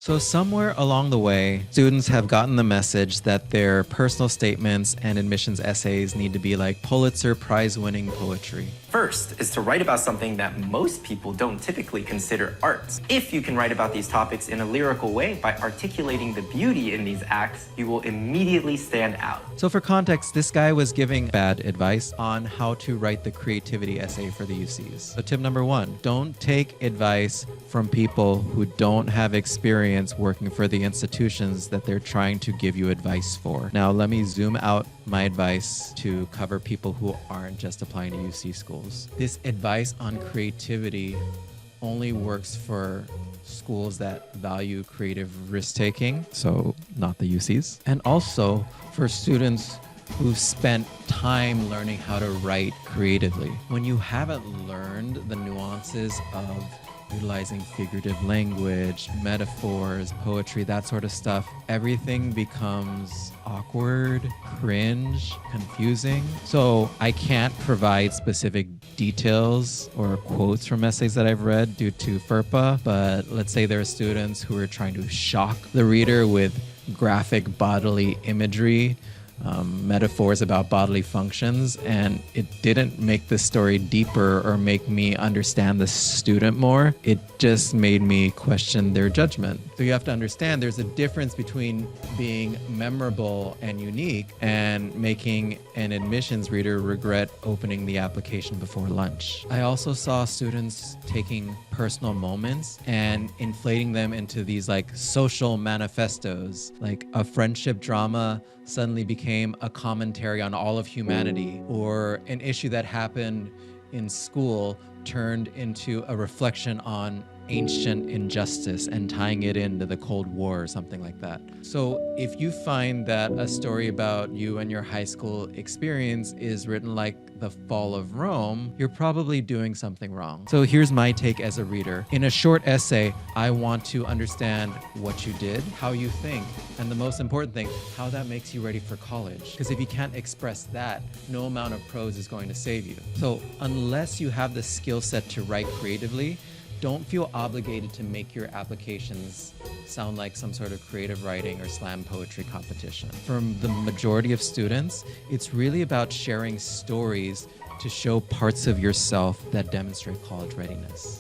So somewhere along the way, students have gotten the message that their personal statements and admissions essays need to be like Pulitzer Prize-winning poetry. First is to write about something that most people don't typically consider art. If you can write about these topics in a lyrical way by articulating the beauty in these acts, you will immediately stand out. So for context, this guy was giving bad advice on how to write the creativity essay for the UCs. So tip number one, don't take advice from people who don't have experience working for the institutions that they're trying to give you advice for. Now, let me zoom out my advice to cover people who aren't just applying to UC schools. This advice on creativity only works for schools that value creative risk-taking, so not the UCs, and also for students who've spent time learning how to write creatively. When you haven't learned the nuances of utilizing figurative language, metaphors, poetry, that sort of stuff, everything becomes awkward, cringe, confusing. So I can't provide specific details or quotes from essays that I've read due to FERPA, but let's say there are students who are trying to shock the reader with graphic bodily imagery, metaphors about bodily functions, and it didn't make the story deeper or make me understand the student more. It just made me question their judgment. So you have to understand there's a difference between being memorable and unique and making an admissions reader regret opening the application before lunch. I also saw students taking personal moments and inflating them into these like social manifestos, like a friendship drama suddenly became a commentary on all of humanity, or an issue that happened in school turned into a reflection on ancient injustice and tying it into the Cold War or something like that. So if you find that a story about you and your high school experience is written like the fall of Rome, you're probably doing something wrong. So here's my take as a reader. In a short essay, I want to understand what you did, how you think, and the most important thing, how that makes you ready for college. Because if you can't express that, no amount of prose is going to save you. So unless you have the skill set to write creatively, don't feel obligated to make your applications sound like some sort of creative writing or slam poetry competition. For the majority of students, it's really about sharing stories to show parts of yourself that demonstrate college readiness.